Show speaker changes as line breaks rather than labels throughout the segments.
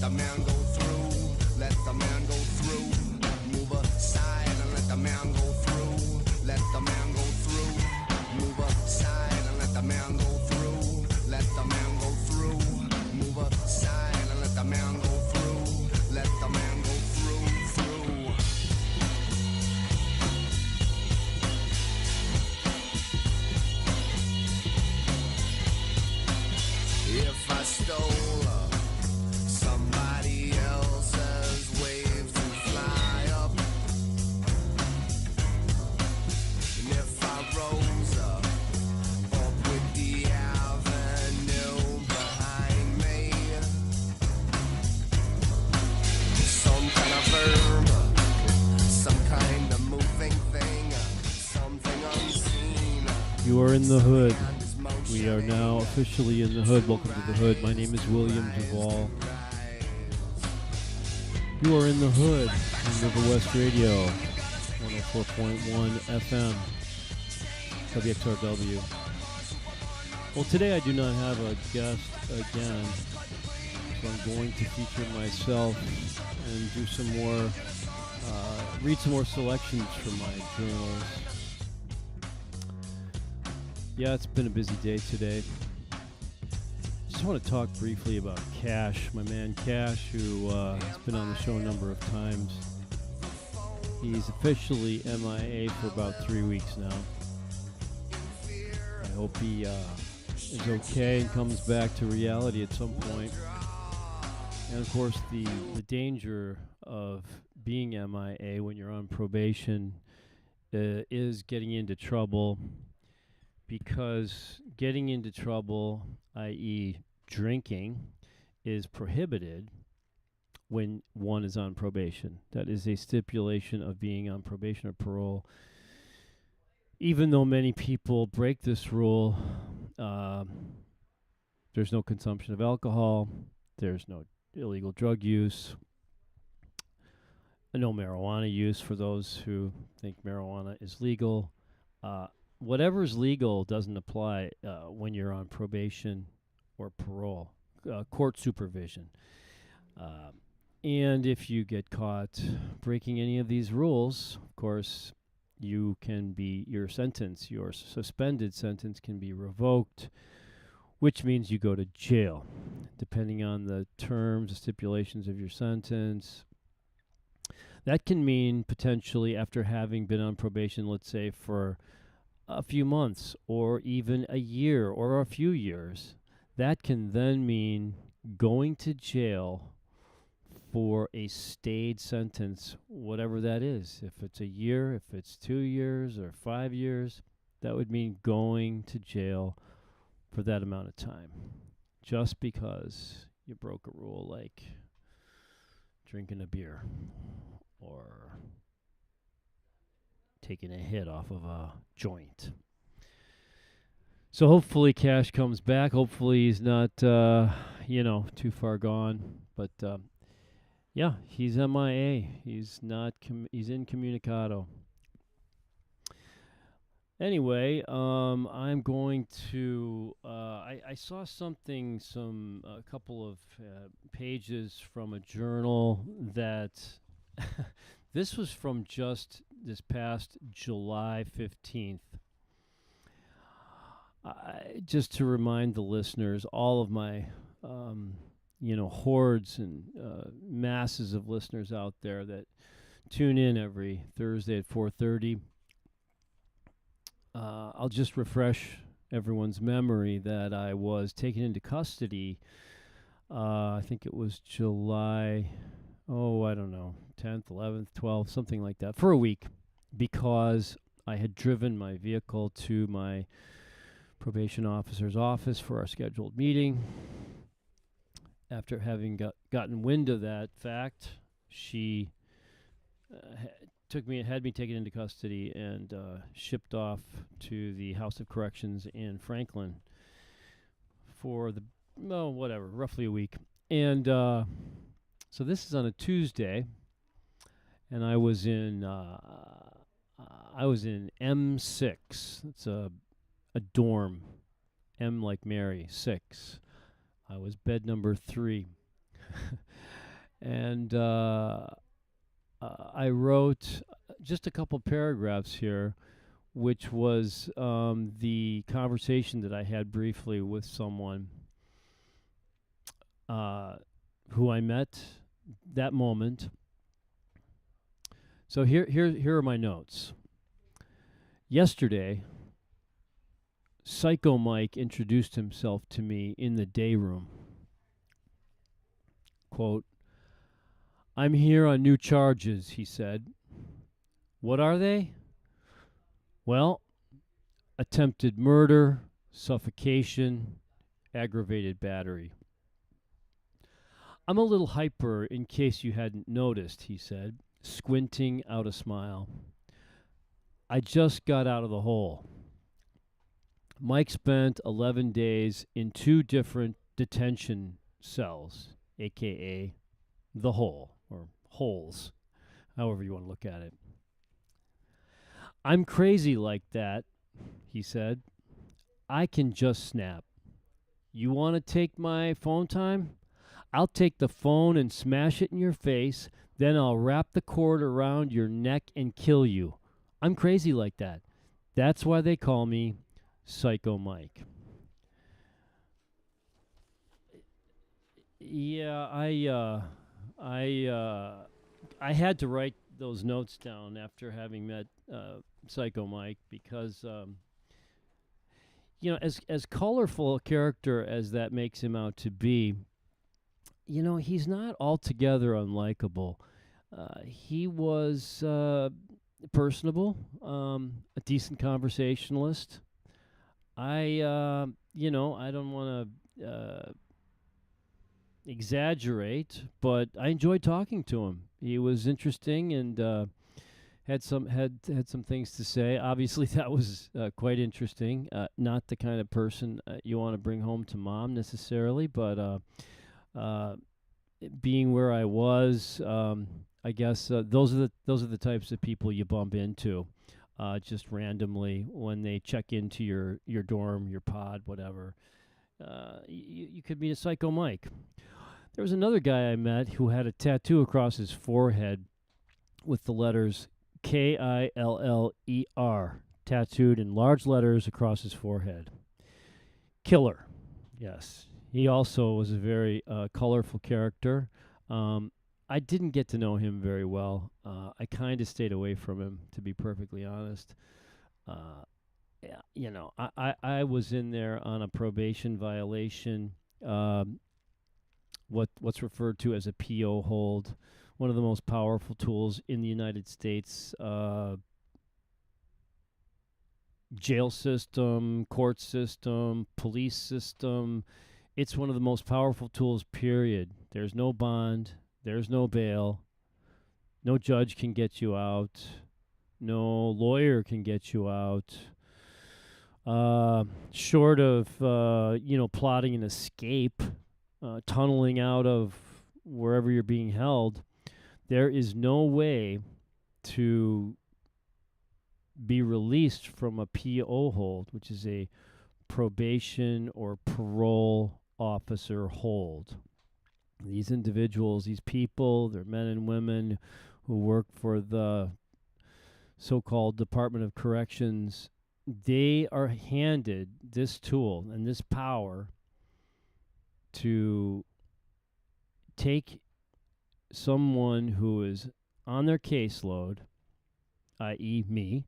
the man go through. Let the man go through. Move aside and let the man go through. Let the man go through. Move aside and let the man go through. Let the man go through. Move aside and let the man go through. Let the man go through. If I stole somebody else's wave to fly up, and if I rose up with the avenue behind me, some kind of verb, some kind of moving thing, something unseen.
You are in the hood. We are now officially in the hood. Welcome to the hood. My name is William Duvall. You are in the hood on River West Radio, 104.1 FM, WXRW. Well, today I do not have a guest again, so I'm going to feature myself and do some more, read some more selections from my journals. Yeah, it's been a busy day today. Just want to talk briefly about Cash, my man Cash, who has been on the show a number of times. He's officially MIA for about 3 weeks now. I hope he is okay and comes back to reality at some point. And of course, the danger of being MIA when you're on probation is getting into trouble. Because getting into trouble, i.e. drinking, is prohibited when one is on probation. That is a stipulation of being on probation or parole. Even though many people break this rule, there's no consumption of alcohol, there's no illegal drug use, no marijuana use for those who think marijuana is legal. Whatever is legal doesn't apply when you're on probation or parole, court supervision. And if you get caught breaking any of these rules, of course, your suspended sentence can be revoked, which means you go to jail, depending on the terms, the stipulations of your sentence. That can mean potentially after having been on probation, let's say for a few months or even a year or a few years, that can then mean going to jail for a stayed sentence, whatever that is. If it's a year, if it's 2 years or 5 years, that would mean going to jail for that amount of time, just because you broke a rule like drinking a beer or taking a hit off of a joint. So hopefully Cash comes back. Hopefully he's not, too far gone. But, yeah, he's MIA. He's not, he's incommunicado. Anyway, I'm going to, I saw something, a couple of pages from a journal that, this was from just this past July 15th. Just to remind the listeners, all of my, hordes and masses of listeners out there that tune in every Thursday at 4:30, I'll just refresh everyone's memory that I was taken into custody. I think it was July, 10th, 11th, 12th, something like that, for a week, because I had driven my vehicle to my probation officer's office for our scheduled meeting. After having gotten wind of that fact, she had me taken into custody and shipped off to the House of Corrections in Franklin for roughly a week. And so this is on a Tuesday, and I was in M6. It's a dorm, M like Mary, 6. I was bed number 3. And I wrote just a couple paragraphs here, which was the conversation that I had briefly with someone who I met that moment. So here are my notes. Yesterday, Psycho Mike introduced himself to me in the day room. Quote, "I'm here on new charges," he said. "What are they?" "Well, attempted murder, suffocation, aggravated battery." "I'm a little hyper in case you hadn't noticed," he said, squinting out a smile. "I just got out of the hole." Mike spent 11 days in 2 different detention cells, aka the hole, or holes, however you want to look at it. "I'm crazy like that," he said. "I can just snap. You want to take my phone time? I'll take the phone and smash it in your face, then I'll wrap the cord around your neck and kill you. I'm crazy like that. That's why they call me Psycho Mike." Yeah, I had to write those notes down after having met Psycho Mike because as colorful a character as that makes him out to be, he's not altogether unlikable. He was personable, a decent conversationalist. I don't want to exaggerate, but I enjoyed talking to him. He was interesting and had some things to say. Obviously, that was quite interesting. Not the kind of person you want to bring home to mom necessarily, but being where I was, I guess those are the types of people you bump into just randomly when they check into your dorm, your pod, whatever. You could be a Psycho Mike. There was another guy I met who had a tattoo across his forehead with the letters Killer tattooed in large letters across his forehead. Killer. Yes. He also was a very colorful character. I didn't get to know him very well. I kind of stayed away from him, to be perfectly honest. I was in there on a probation violation, what's referred to as a PO hold, one of the most powerful tools in the United States jail system, court system, police system. It's one of the most powerful tools, period. There's no bond. There's no bail. No judge can get you out. No lawyer can get you out. Short of, plotting an escape, tunneling out of wherever you're being held, there is no way to be released from a PO hold, which is a probation or parole officer hold. These individuals, these people, they're men and women who work for the so-called Department of Corrections. They are handed this tool and this power to take someone who is on their caseload, i.e. me,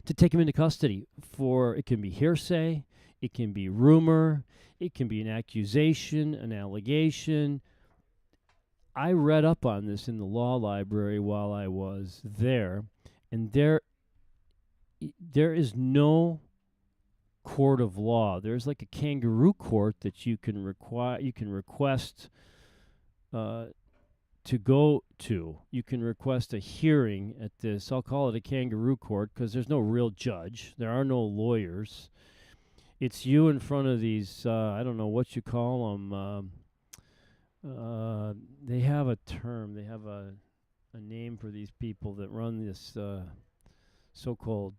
to take him into custody for, it can be hearsay, it can be rumor, it can be an accusation, an allegation. I read up on this in the law library while I was there, and there is no court of law. There's like a kangaroo court that you can request to go to. You can request a hearing at this. I'll call it a kangaroo court because there's no real judge. There are no lawyers. It's you in front of these, I don't know what you call them. They have a term. They have a name for these people that run this so-called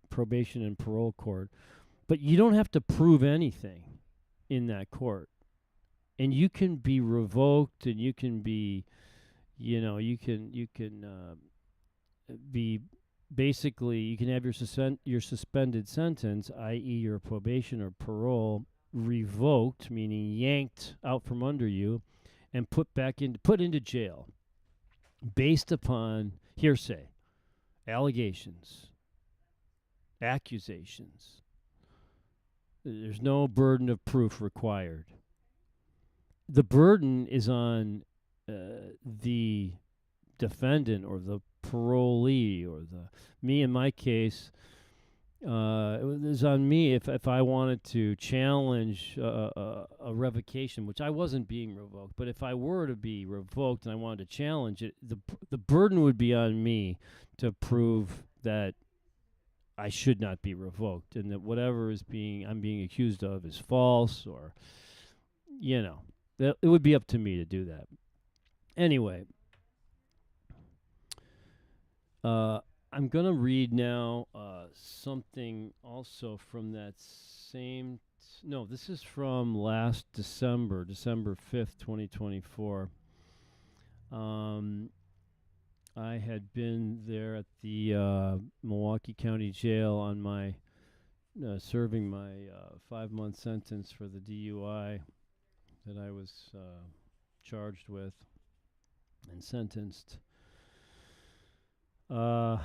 probation and parole court. But you don't have to prove anything in that court. And you can be revoked, and you can be, you can be basically, you can have your suspended sentence, i.e., your probation or parole, revoked, meaning yanked out from under you, and put into jail, based upon hearsay, allegations, accusations. There's no burden of proof required. The burden is on the defendant or the parolee or me in my case. It was on me if I wanted to challenge a revocation, which I wasn't being revoked, but if I were to be revoked and I wanted to challenge it, the burden would be on me to prove that I should not be revoked, and that whatever I'm being accused of is false, or that it would be up to me to do that. Anyway, I'm going to read now something also from that same... No, this is from last December 5th, 2024. I had been there at the Milwaukee County Jail on my serving my 5-month sentence for the DUI that I was charged with and sentenced. I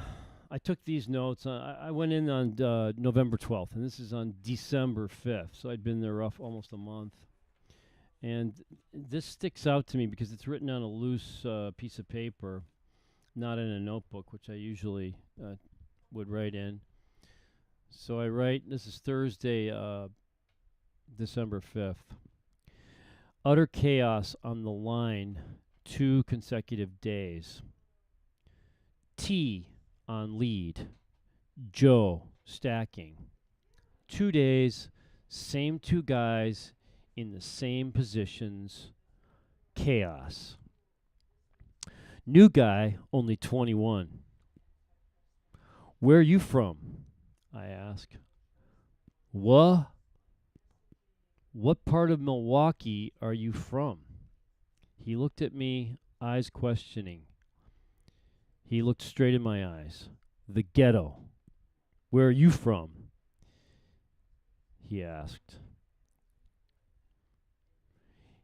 took these notes. I went in on November 12th, and this is on December 5th, so I'd been there almost a month. And this sticks out to me because it's written on a loose piece of paper, not in a notebook, which I usually would write in. So I write, this is Thursday, December 5th. Utter chaos on the line, 2 consecutive days. T on lead, Joe stacking. 2 days, same 2 guys in the same positions, chaos. New guy, only 21. Where are you from? I ask. What part of Milwaukee are you from? He looked at me, eyes questioning. He looked straight in my eyes. The ghetto. Where are you from? He asked.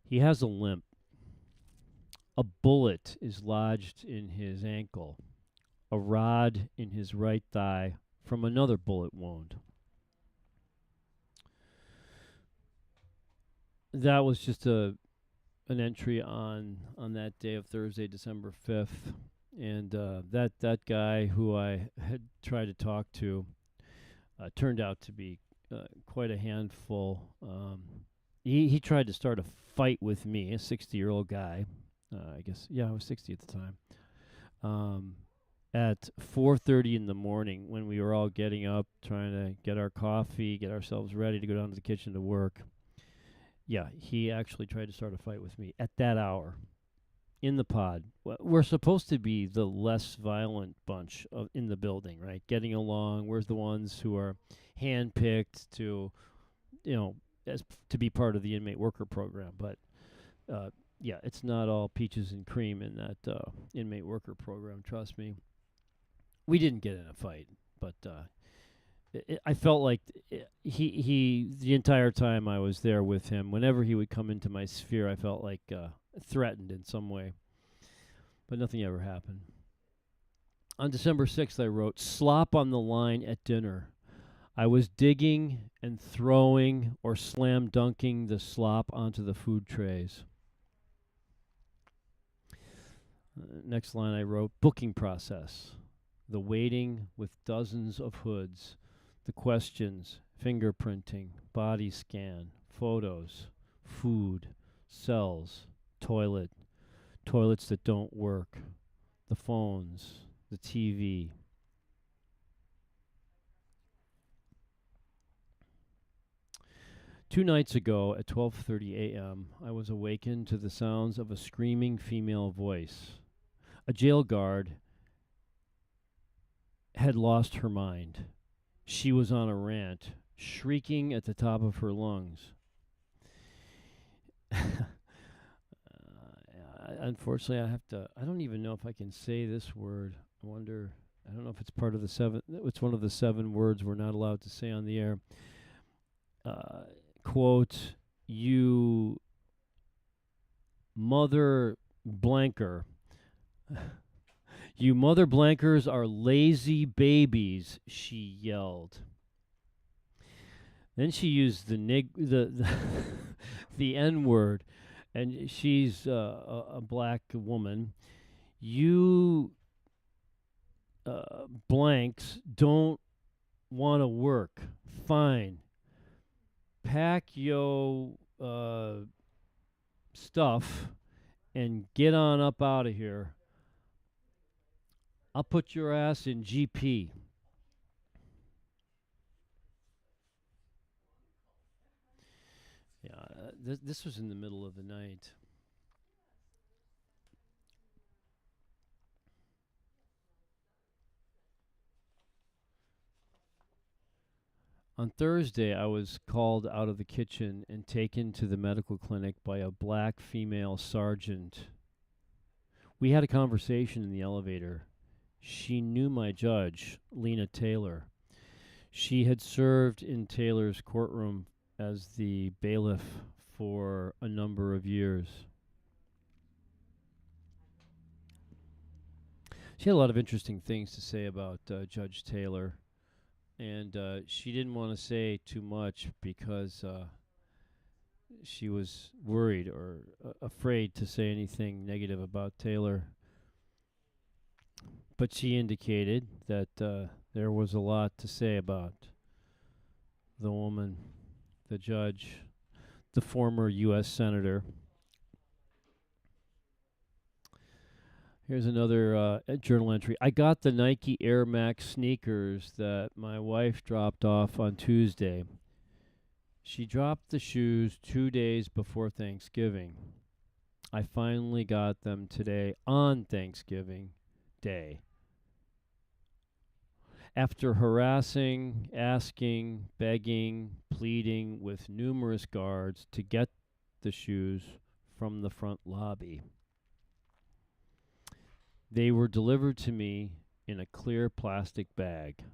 He has a limp. A bullet is lodged in his ankle. A rod in his right thigh from another bullet wound. That was just an entry on that day of Thursday, December 5th. And that guy who I had tried to talk to turned out to be quite a handful. He tried to start a fight with me, a 60-year-old guy. I guess, I was 60 at the time. At 4:30 in the morning, when we were all getting up, trying to get our coffee, get ourselves ready to go down to the kitchen to work. Yeah, he actually tried to start a fight with me at that hour. In the pod. We're supposed to be the less violent bunch in the building, right? Getting along. We're the ones who are handpicked to, to be part of the inmate worker program. But, it's not all peaches and cream in that inmate worker program, trust me. We didn't get in a fight, but I felt like he the entire time I was there with him, whenever he would come into my sphere, I felt like threatened in some way. But nothing ever happened. On December 6th, I wrote, slop on the line at dinner. I was digging and throwing or slam dunking the slop onto the food trays. Next line I wrote, booking process. The waiting with dozens of hoods. The questions, fingerprinting, body scan, photos, food, cells, toilets that don't work, the phones, the TV. Two nights ago at 12:30 a.m., I was awakened to the sounds of a screaming female voice. A jail guard had lost her mind. She was on a rant, shrieking at the top of her lungs. unfortunately, I don't even know if I can say this word. I don't know if it's part of the seven. It's one of the 7 words we're not allowed to say on the air. Quote, you mother blanker. You mother blankers are lazy babies, she yelled. Then she used the the N word, and she's a black woman. You blanks don't want to work. Fine. Pack yo stuff and get on up out of here. I'll put your ass in GP. Yeah, this was in the middle of the night. On Thursday, I was called out of the kitchen and taken to the medical clinic by a black female sergeant. We had a conversation in the elevator. She knew my judge, Lena Taylor. She had served in Taylor's courtroom as the bailiff for a number of years. She had a lot of interesting things to say about Judge Taylor. And she didn't want to say too much because she was worried or afraid to say anything negative about Taylor. But she indicated that there was a lot to say about the woman, the judge, the former U.S. Senator. Here's another journal entry. I got the Nike Air Max sneakers that my wife dropped off on Tuesday. She dropped the shoes 2 days before Thanksgiving. I finally got them today on Thanksgiving Day. After harassing, asking, begging, pleading with numerous guards to get the shoes from the front lobby. They were delivered to me in a clear plastic bag.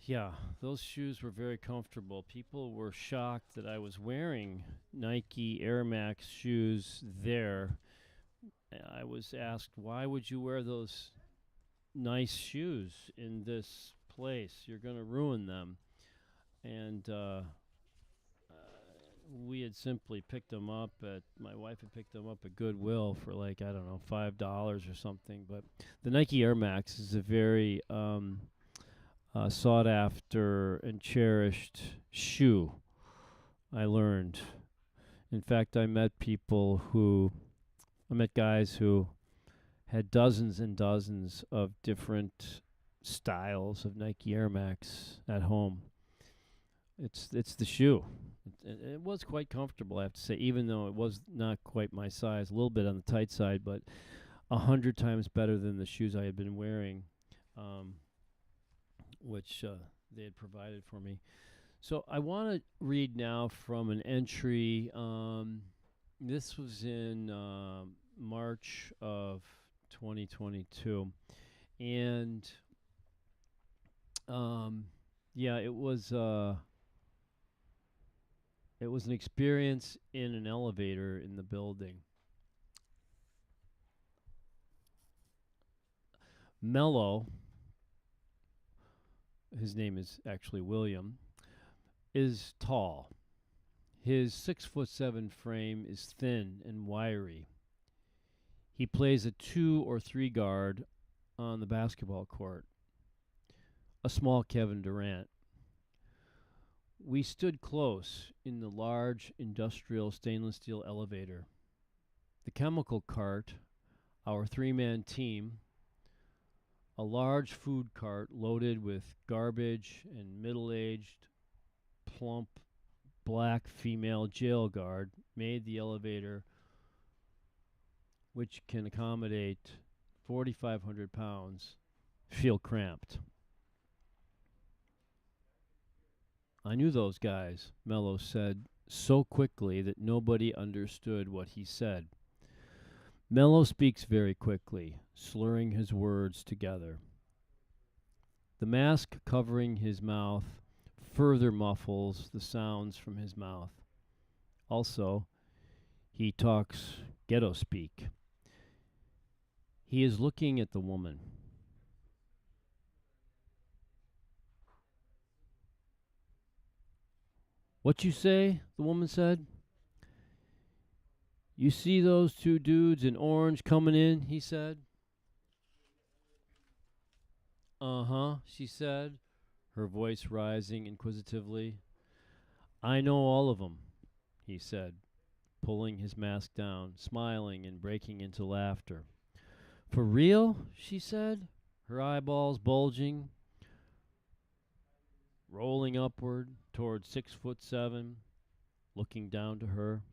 Yeah, those shoes were very comfortable. People were shocked that I was wearing Nike Air Max shoes there. I was asked, why would you wear those nice shoes in this place? You're going to ruin them. And we had simply picked them up my wife had picked them up at Goodwill for like, I don't know, $5 or something. But the Nike Air Max is a very sought after and cherished shoe, I learned. In fact, I met guys who had dozens and dozens of different styles of Nike Air Max at home. It's the shoe. It was quite comfortable, I have to say, even though it was not quite my size, a little bit on the tight side, but 100 times better than the shoes I had been wearing, which they had provided for me. So I want to read now from an entry. This was in March of 2022. And, yeah, it was an experience in an elevator in the building. Mello, his name is actually William, is tall. His 6'7" frame is thin and wiry. He plays a 2 or 3 guard on the basketball court. A small Kevin Durant. We stood close in the large industrial stainless steel elevator. The chemical cart, our 3-man team, a large food cart loaded with garbage and middle-aged, plump, black female jail guard made the elevator, which can accommodate 4,500 pounds, feel cramped. I knew those guys, Mello said so quickly that nobody understood what he said. Mello speaks very quickly, slurring his words together. The mask covering his mouth further muffles the sounds from his mouth. Also, he talks ghetto speak. He is looking at the woman. What you say? The woman said. You see those two dudes in orange coming in? He said. Uh-huh, she said, her voice rising inquisitively. I know all of 'em, he said, pulling his mask down, smiling and breaking into laughter. For real? She said, her eyeballs bulging, rolling upward toward 6'7", looking down to her.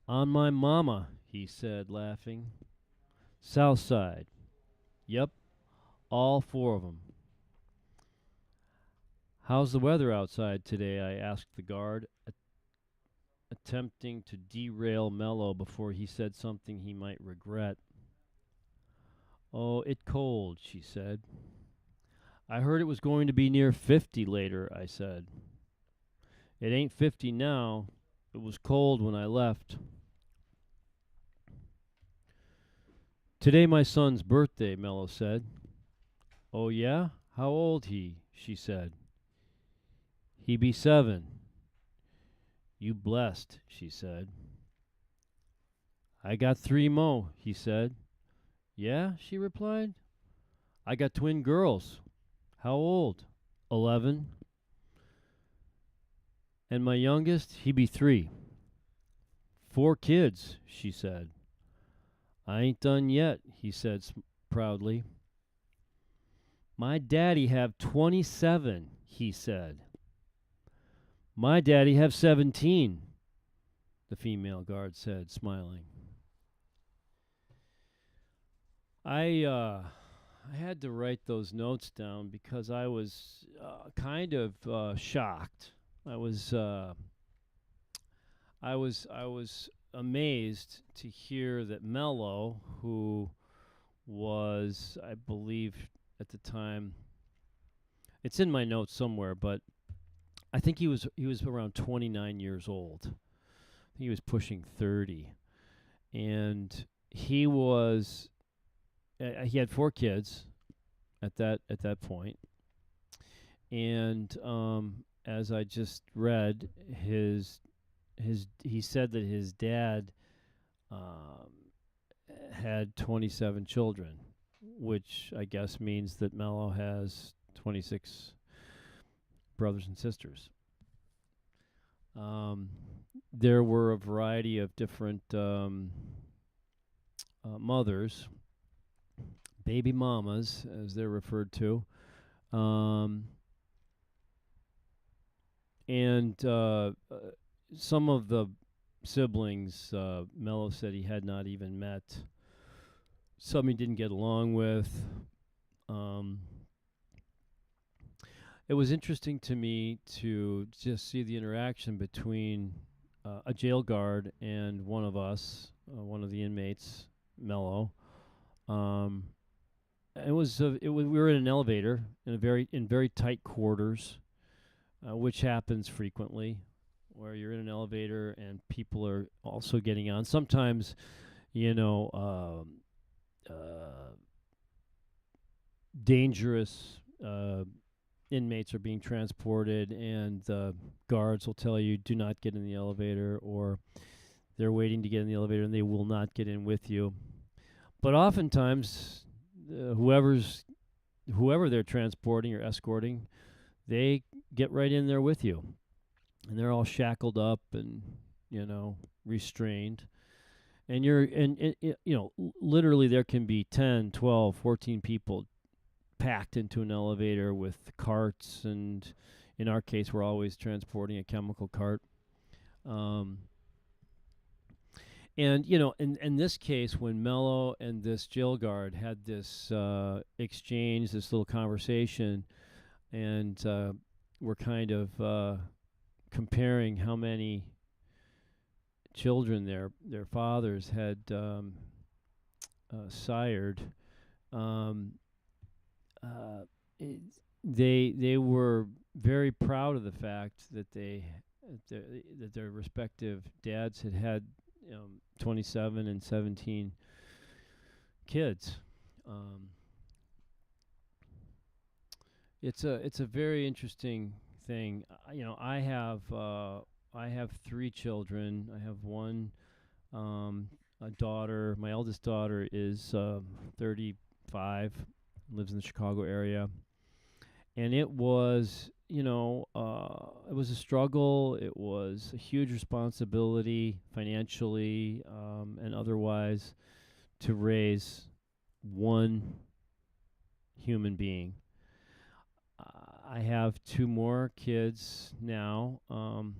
On my mama, he said, laughing. South Side. Yep, all 4 of 'em. How's the weather outside today? I asked the guard, attempting to derail Mello before he said something he might regret. Oh, it cold, she said. I heard it was going to be near 50 later, I said. It ain't 50 now. It was cold when I left. Today my son's birthday, Mello said. Oh, yeah? How old he? She said. He be 7. You blessed, she said. I got 3 mo, he said. Yeah, she replied. I got twin girls. How old? 11. And my youngest, he be 3. 4 kids, she said. I ain't done yet, he said proudly. My daddy have 27, he said. My daddy have 17, the female guard said, smiling. I had to write those notes down because I was kind of shocked. I was amazed to hear that Mello, who was, I believe, at the time, it's in my notes somewhere, but I think he was around 29 years old. He was pushing 30, and he had 4 kids at that point, and as I just read, he said that his dad had 27 children, which I guess means that Mello has 26 brothers and sisters. There were a variety of different mothers, baby mamas, as they're referred to, and some of the siblings, Mello said he had not even met. Some he didn't get along with. It was interesting to me to just see the interaction between a jail guard and one of us, one of the inmates, Mello. We were in an elevator in very tight quarters, which happens frequently, where you're in an elevator and people are also getting on. Sometimes, dangerous inmates are being transported, and the guards will tell you, do not get in the elevator, or they're waiting to get in the elevator and they will not get in with you. But oftentimes, whoever they're transporting or escorting, they get right in there with you. And they're all shackled up and, restrained. And literally there can be 10, 12, 14 people packed into an elevator with carts, and in our case we're always transporting a chemical cart. And in this case, when Mello and this jail guard had this exchange, this little conversation, and we're kind of comparing how many children their fathers had sired. Um, it, they were very proud of the fact that that their respective dads had 27 and 17 kids. It's a very interesting thing. I have 3 children. I have one a daughter. My eldest daughter is 35, lives in the Chicago area, and it was it was a struggle. It was a huge responsibility financially and otherwise to raise one human being. I have 2 more kids now from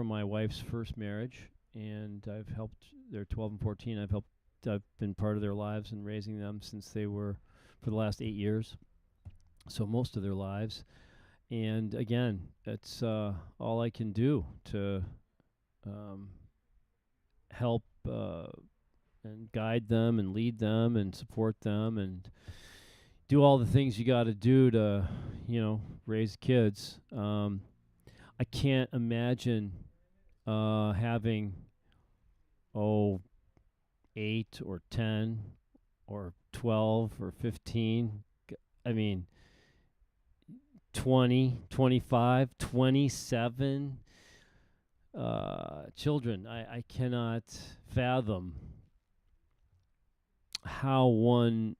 my wife's first marriage, and I've helped. They're 12 and 14. I've been part of their lives and raising them since they were for the last 8 years, so most of their lives. And again, it's all I can do to help and guide them and lead them and support them and do all the things you got to do to, raise kids. I can't imagine having 8 or 10 or 12 or 15. I mean, 20, 25, 27 children. I cannot fathom how one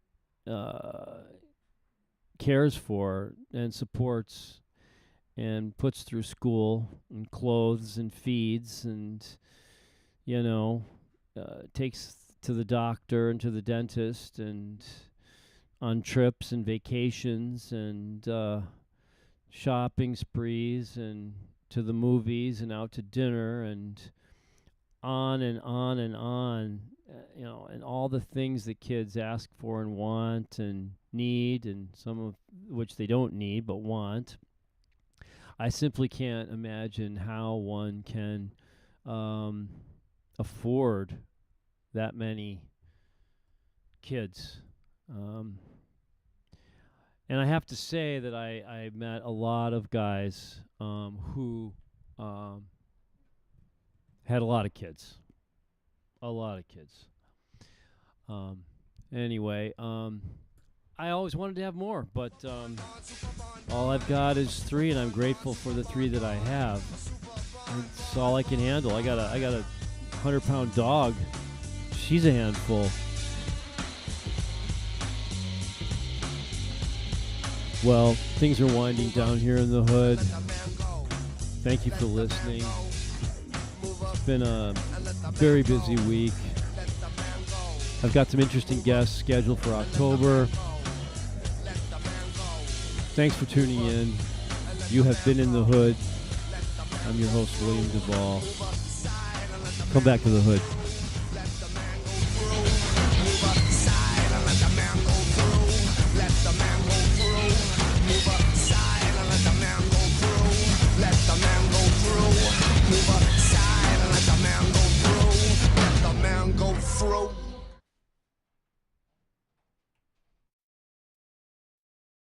cares for and supports and puts through school and clothes and feeds and takes to the doctor and to the dentist and on trips and vacations and shopping sprees and to the movies and out to dinner and on and on and on. And all the things that kids ask for and want and need, and some of which they don't need but want. I simply can't imagine how one can afford that many kids. And I have to say that I met a lot of guys who had a lot of kids. A lot of kids. Anyway, I always wanted to have more, but all I've got is 3, and I'm grateful for the 3 that I have. It's all I can handle. I got a 100-pound dog. She's a handful. Well, things are winding down here in the hood. Thank you for listening. It's been a very busy week. I've got some interesting guests scheduled for October. Thanks for tuning in. You have been in the hood. I'm your host, William Duvall. Come back to the hood.